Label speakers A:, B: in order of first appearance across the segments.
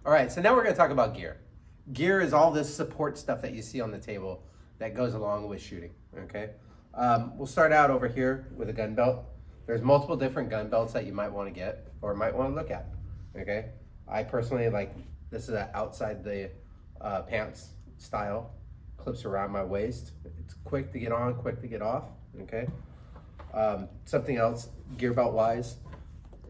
A: All right, so now we're gonna talk about gear. Gear is all this support stuff that you see on the table that goes along with shooting, okay? We'll start out over here with a gun belt. There's multiple different gun belts that you might wanna get or might wanna look at, okay? I personally like, this is an outside the pants style, clips around my waist. It's quick to get on, quick to get off, okay? Something else gear belt wise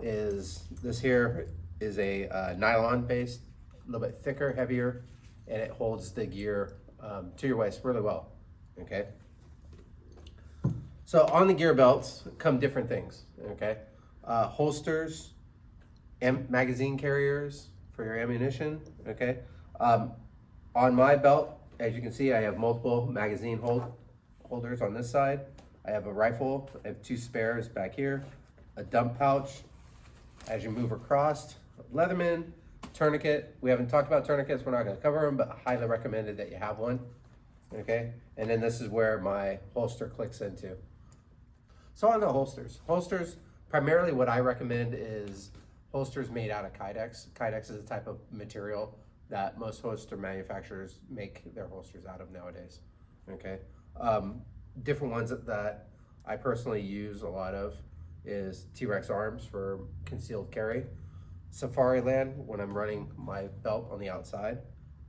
A: is this here is a nylon based, a little bit thicker, heavier, and it holds the gear to your waist really well, okay? So on the gear belts come different things, okay? Holsters, magazine carriers for your ammunition, okay? On my belt, as you can see, I have multiple magazine holders on this side. I have a rifle, I have 2 spares back here, a dump pouch. As you move across, Leatherman, tourniquet. We haven't talked about tourniquets, we're not gonna cover them, but highly recommended that you have one, okay? And then this is where my holster clicks into. So on the holsters. Holsters, primarily what I recommend is holsters made out of Kydex. Kydex is a type of material that most holster manufacturers make their holsters out of nowadays, okay? Different ones that I personally use a lot of is T-Rex arms for concealed carry. Safariland when I'm running my belt on the outside,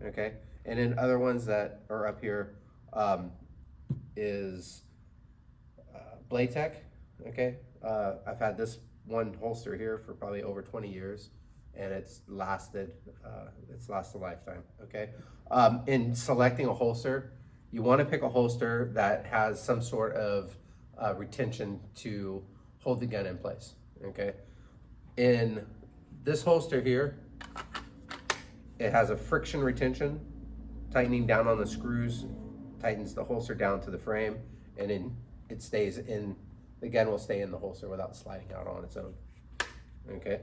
A: okay? And then other ones that are up here is Blaytech, okay? I've had this one holster here for probably over 20 years and it's lasted a lifetime, okay? In selecting a holster, you wanna pick a holster that has some sort of retention to hold the gun in place, okay? In this holster here, it has a friction retention, tightening down on the screws, tightens the holster down to the frame, and then it stays in, the gun will stay in the holster without sliding out on its own, okay?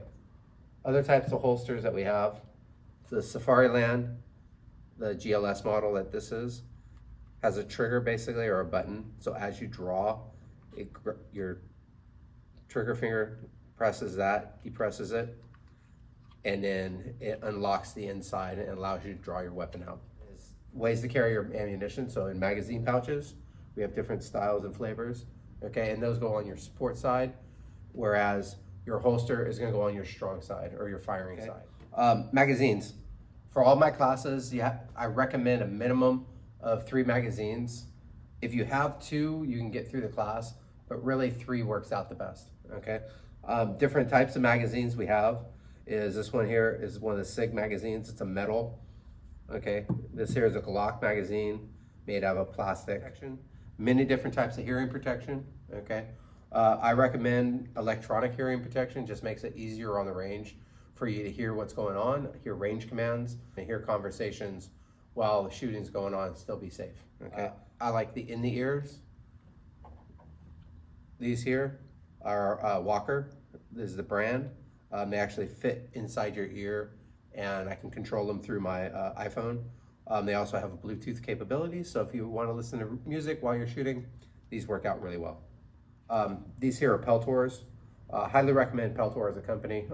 A: Other types of holsters that we have, the Safariland, the GLS model that this is, has a trigger basically, or a button, so as you draw, your trigger finger presses that, depresses it, and then it unlocks the inside and allows you to draw your weapon out. Ways to carry your ammunition, so in magazine pouches, we have different styles and flavors, okay, and those go on your support side, whereas your holster is gonna go on your strong side or your firing side. Magazines, for all my classes, I recommend a minimum of 3 magazines. If you have 2, you can get through the class, but really 3 works out the best, okay? Different types of magazines we have is this one here is one of the SIG magazines. It's a metal, okay? This here is a Glock magazine made out of plastic. Many different types of hearing protection, okay? I recommend electronic hearing protection, just makes it easier on the range for you to hear what's going on, hear range commands, and hear conversations while the shooting's going on and still be safe, okay? I like the in-the-ears. These here are Walker. This is the brand. They actually fit inside your ear and I can control them through my iPhone. They also have a Bluetooth capability, so if you want to listen to music while you're shooting, these work out really well. These here are Peltors. Highly recommend Peltor as a company.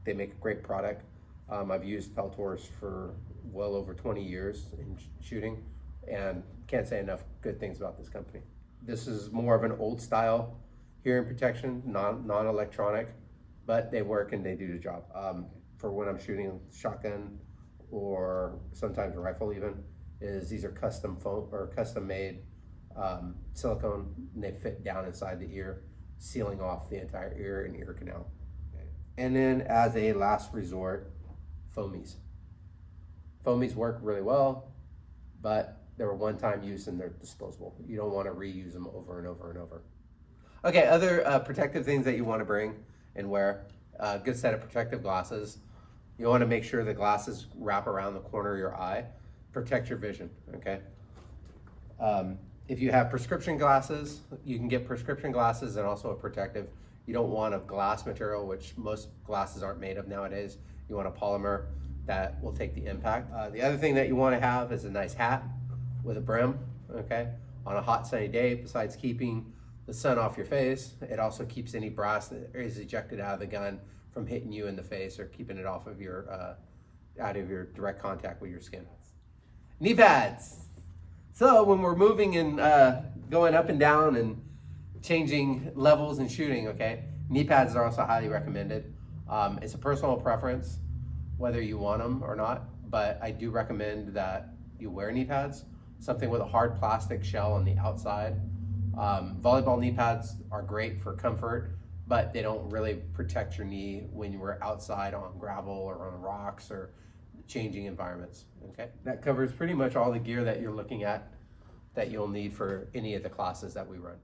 A: They make a great product. I've used Peltors for well over 20 years in shooting and can't say enough good things about this company. This is more of an old style hearing protection, non-electronic, but they work and they do the job. For when I'm shooting shotgun or sometimes a rifle even, these are custom foam or custom made silicone, and they fit down inside the ear, sealing off the entire ear and ear canal. Okay. And then as a last resort, foamies. Foamies work really well, but they're one-time use and they're disposable. You don't want to reuse them over and over and over. Okay, other protective things that you want to bring and wear. Good set of protective glasses. You want to make sure the glasses wrap around the corner of your eye. Protect your vision, okay? If you have prescription glasses, you can get prescription glasses and also a protective. You don't want a glass material, which most glasses aren't made of nowadays. You want a polymer that will take the impact. The other thing that you want to have is a nice hat with a brim, okay? On a hot sunny day, besides keeping the sun off your face, it also keeps any brass that is ejected out of the gun from hitting you in the face or keeping it off of your out of your direct contact with your skin. Knee pads. So when we're moving and going up and down and changing levels and shooting, okay, knee pads are also highly recommended. It's a personal preference whether you want them or not, but I do recommend that you wear knee pads, something with a hard plastic shell on the outside. Volleyball knee pads are great for comfort, but they don't really protect your knee when you're outside on gravel or on rocks or changing environments, okay? That covers pretty much all the gear that you're looking at that you'll need for any of the classes that we run.